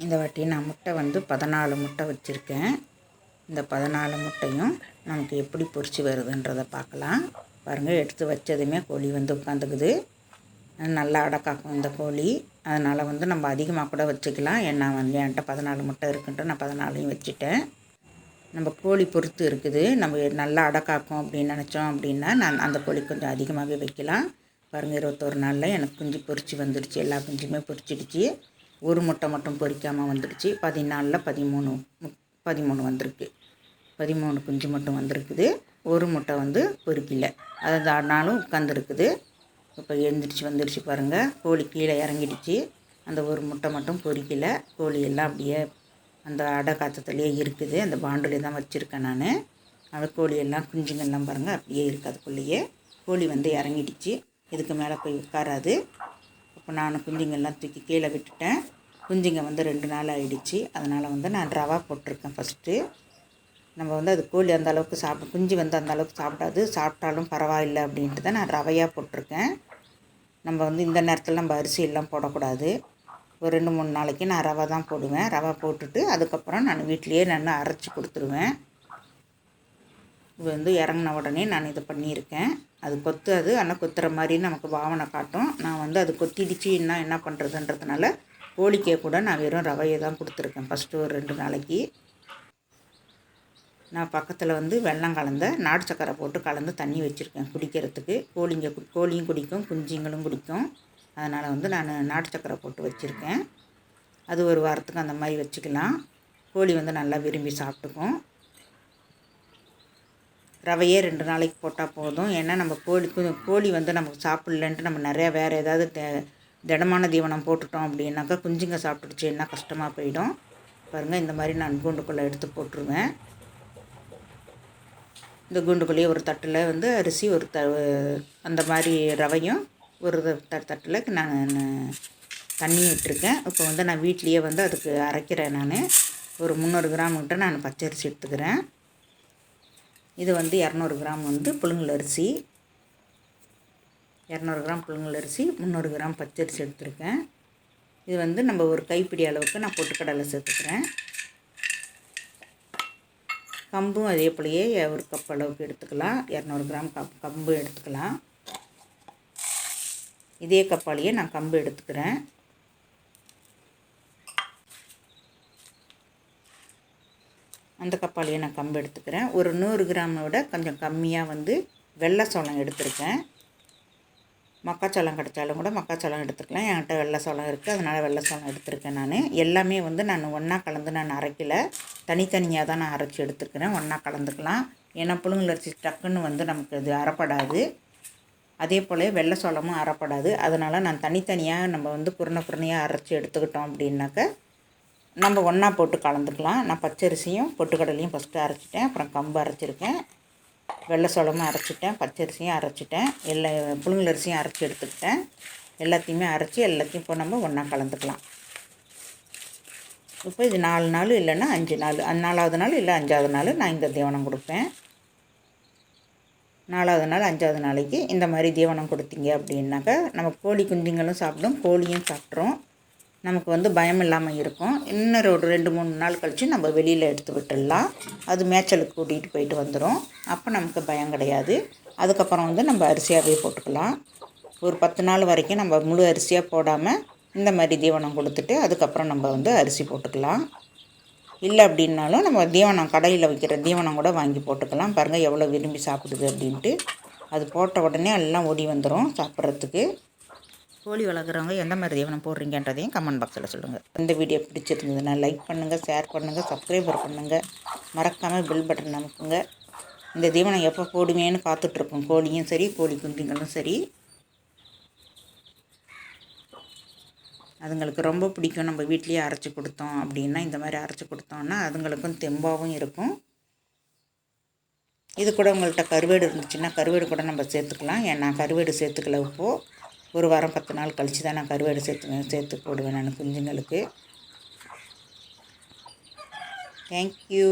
இந்த வாட்டி நான் முட்டை வந்து 14 முட்டை வச்சுருக்கேன். இந்த 14 முட்டையும் நமக்கு எப்படி பொரிச்சு வருதுன்றதை பார்க்கலாம். பாருங்கள், எடுத்து வச்சதுமே கோழி வந்து உட்காந்துக்குது. நல்லா அடக்காக்கும் இந்த கோழி. அதனால் வந்து நம்ம அதிகமாக கூட வச்சுக்கலாம். ஏன்னா வந்து என்கிட்ட 14 முட்டை இருக்குன்ட்டு நான் 14ஐயும் வச்சுட்டேன். நம்ம கோழி பொறுத்து இருக்குது. நம்ம நல்லா அடக்காக்கும் அப்படின்னு நினச்சோம் அப்படின்னா நான் அந்த கோழி கொஞ்சம் அதிகமாகவே வைக்கலாம். பாருங்கள், 21 நாளில் எனக்கு குஞ்சு பொரிச்சு வந்துடுச்சு. எல்லா குஞ்சுமே பொரிச்சிடுச்சு. ஒரு முட்டை மட்டும் பொரிக்காமல் வந்துடுச்சு. 14ல் 13 வந்திருக்கு. 13 குஞ்சு மட்டும் வந்திருக்குது. ஒரு முட்டை வந்து பொரிக்கல. அதனாலும் உட்காந்துருக்குது. இப்போ எழுந்திரிச்சு வந்துடுச்சு பாருங்கள். கோழி கீழே இறங்கிடுச்சு. அந்த ஒரு முட்டை மட்டும் பொரிக்கல. கோழி எல்லாம் அப்படியே அந்த அடை காய்ச்சத்துலேயே இருக்குது. அந்த பாண்டிலே தான் வச்சுருக்கேன் நான். அந்த கோழியெல்லாம் குஞ்சுங்கள்லாம் பாருங்கள் அப்படியே இருக்குது. அதுக்குள்ளேயே கோழி வந்து இறங்கிடுச்சு. இதுக்கு மேலே போய் உட்காராது. இப்போ நான் குஞ்சுங்கள்லாம் தூக்கி கீழே விட்டுட்டேன். குஞ்சுங்க வந்து 2 நாள் ஆகிடுச்சு. அதனால் வந்து நான் ரவா போட்டிருக்கேன் ஃபஸ்ட்டு. நம்ம வந்து அது கோழி அந்த அளவுக்கு குஞ்சு வந்து அந்த அளவுக்கு சாப்பிடாது. சாப்பிட்டாலும் பரவாயில்லை அப்படின்ட்டு தான் நான் ரவையாக போட்டிருக்கேன். நம்ம வந்து இந்த நேரத்தில் நம்ம அரிசி எல்லாம் போடக்கூடாது. ஒரு 2-3 நாளைக்கு நான் ரவை தான் போடுவேன். ரவை போட்டுட்டு அதுக்கப்புறம் நான் வீட்டிலையே நான் அரைச்சி கொடுத்துருவேன். இது வந்து இறங்கின உடனே நான் இதை பண்ணியிருக்கேன். அது கொத்தாது, ஆனால் கொத்துற மாதிரி நமக்கு பாவனை காட்டும். நான் வந்து அது கொத்திடுச்சு என்ன பண்ணுறதுன்றதுனால கோழிக்கே கூட நான் வெறும் ரவையை தான் கொடுத்துருக்கேன் ஃபஸ்ட்டு ஒரு 2 நாளைக்கு. நான் பக்கத்தில் வந்து வெல்லம் கலந்த நாட்டு சக்கரை போட்டு கலந்து தண்ணி வச்சுருக்கேன் குடிக்கிறதுக்கு. கோழியும் குடிக்கும், குஞ்சுங்களும் குடிக்கும். அதனால் வந்து நான் நாட்டு சக்கரை போட்டு வச்சுருக்கேன். அது ஒரு வாரத்துக்கு அந்த மாதிரி வச்சுக்கலாம். கோழி வந்து நல்லா விரும்பி சாப்பிட்டுக்கும். ரவையே 2 நாளைக்கு போட்டால் போதும். ஏன்னா நம்ம கோழி வந்து நமக்கு சாப்பிட்லன்ட்டு நம்ம நிறையா வேறு ஏதாவது திடமான தீவனம் போட்டுட்டோம் அப்படின்னாக்கா குஞ்சுங்க சாப்பிட்டுடுச்சுன்னா கஷ்டமாக போயிடும். பாருங்கள், இந்த மாதிரி நான் கூண்டுக்குள்ளே எடுத்து போட்டுருவேன். இந்த கூண்டுக்குள்ளேயே ஒரு தட்டில் வந்து அரிசி அந்த மாதிரி ரவையும் ஒரு தட்டில் நான் தண்ணி விட்டுருக்கேன். இப்போ வந்து நான் வீட்லேயே வந்து அதுக்கு அரைக்கிறேன். நான் ஒரு 300 கிராம் கிட்ட நான் பச்சரிசி எடுத்துக்கிறேன். இது வந்து 200 கிராம் வந்து புழுங்கல் அரிசி. 200 கிராம் புழுங்கல் அரிசி, 300 கிராம் பச்சரிசி எடுத்துருக்கேன். இது வந்து நம்ம ஒரு கைப்பிடி அளவுக்கு நான் பொட்டுக்கடலை சேர்த்துக்கிறேன். கம்பும் அதே போலயே ஒரு கப் அளவுக்கு எடுத்துக்கலாம். 200 கிராம் கம்பு எடுத்துக்கலாம். இதே கப்பாலேயே நான் கம்பு எடுத்துக்கிறேன். அந்த கப்பாலேயே நான் கம்பு எடுத்துக்கிறேன். ஒரு 100 கிராமை விட கொஞ்சம் கம்மியாக வந்து வெள்ளை சோளம் எடுத்துருக்கேன். மக்காச்சோளம் கிடைச்சாலும் கூட மக்காச்சோளம் எடுத்துக்கலாம். என்கிட்ட வெள்ளை சோளம் இருக்குது, அதனால் வெள்ளை சோளம் எடுத்துருக்கேன். நான் எல்லாமே வந்து நான் ஒன்றா கலந்து நான் அரைக்கல, தனித்தனியாக தான் நான் அரைச்சி எடுத்துக்கிறேன். ஒன்றா கலந்துக்கலாம். ஏன்னா புழுங்கல் அரிசி டக்குன்னு வந்து நமக்கு அது அரைப்படாது. அதே போல் வெள்ளை சோளமும் அரைப்படாது. அதனால் நான் தனித்தனியாக நம்ம வந்து குருணையாக அரைச்சி எடுத்துக்கிட்டோம் அப்படின்னாக்க நம்ம ஒன்றா போட்டு கலந்துக்கலாம். நான் பச்சரிசியும் பொட்டுக்கடலையும் ஃபஸ்ட்டு அரைச்சிட்டேன். அப்புறம் கம்பு அரைச்சிருக்கேன், வெள்ளை சோளமும் அரைச்சிட்டேன், பச்சரிசியும் அரைச்சிட்டேன், புழுங்கல் அரிசியும் அரைச்சி எடுத்துக்கிட்டேன். எல்லாத்தையுமே அரைச்சி எல்லாத்தையும் இப்போ நம்ம ஒன்றா கலந்துக்கலாம். இப்போ இது 4 நாள் இல்லைன்னா 5 நாள், 4வது நாள் இல்லை 5வது நாள் நான் இந்த தீவனம் கொடுப்பேன். 4வது நாள் 5வது நாளைக்கு இந்த மாதிரி தீவனம் கொடுத்தீங்க அப்படின்னாக்கா நம்ம கோழி குஞ்சுங்களும் சாப்பிடும், கோழியும் சாப்பிட்றோம். நமக்கு வந்து பயம் இல்லாமல் இருக்கும். இன்னொரு ஒரு 2-3 நாள் கழித்து நம்ம வெளியில் எடுத்து விட்டுடலாம். அது மேய்ச்சலுக்கு கூட்டிகிட்டு போயிட்டு வந்துடும். அப்போ நமக்கு பயம் கிடையாது. அதுக்கப்புறம் வந்து நம்ம அரிசியாகவே போட்டுக்கலாம். ஒரு 10 நாள் வரைக்கும் நம்ம முழு அரிசியாக போடாமல் இந்த மாதிரி தீவனம் கொடுத்துட்டு அதுக்கப்புறம் நம்ம வந்து அரிசி போட்டுக்கலாம். இல்லை அப்படின்னாலும் நம்ம தீவனம் கடையில் வைக்கிற தீவனம் கூட வாங்கி போட்டுக்கலாம். பாருங்கள் எவ்வளோ விரும்பி சாப்பிடுது அப்படின்ட்டு. அது போட்ட உடனே எல்லாம் ஓடி வந்துடும் சாப்பிட்றதுக்கு. கோழி வளர்க்குறவங்க எந்த மாதிரி தீவனம் போடுறீங்கன்றதையும் கமெண்ட் பாக்ஸில் சொல்லுங்கள். இந்த வீடியோ பிடிச்சிருந்ததுன்னா லைக் பண்ணுங்கள், ஷேர் பண்ணுங்கள், சப்ஸ்கிரைபர் பண்ணுங்கள், மறக்காமல் பெல் பட்டன் அமுக்குங்க. இந்த தீவனம் எப்போ போடுவேன்னு காத்துட்ருக்கோம். கோழியும் சரி, கோழி குஞ்சுங்களும் சரி. அதுங்களுக்கு ரொம்ப பிடிக்கும். நம்ம வீட்லேயே அரைச்சி கொடுத்தோம் அப்படின்னா, இந்த மாதிரி அரைச்சி கொடுத்தோம்னா அதுங்களுக்கும் தெம்பாகவும் இருக்கும். இது கூட உங்கள்கிட்ட கருவேடு இருந்துச்சுன்னா கருவேடு கூட நம்ம சேர்த்துக்கலாம். ஏன்னா கருவேடு சேர்த்துக்கல. இப்போது ஒரு வாரம் 10 நாள் கழித்து தான் நான் கருவேடு சேர்த்து போடுவேன் நான் குஞ்சுங்களுக்கு. தேங்க்யூ.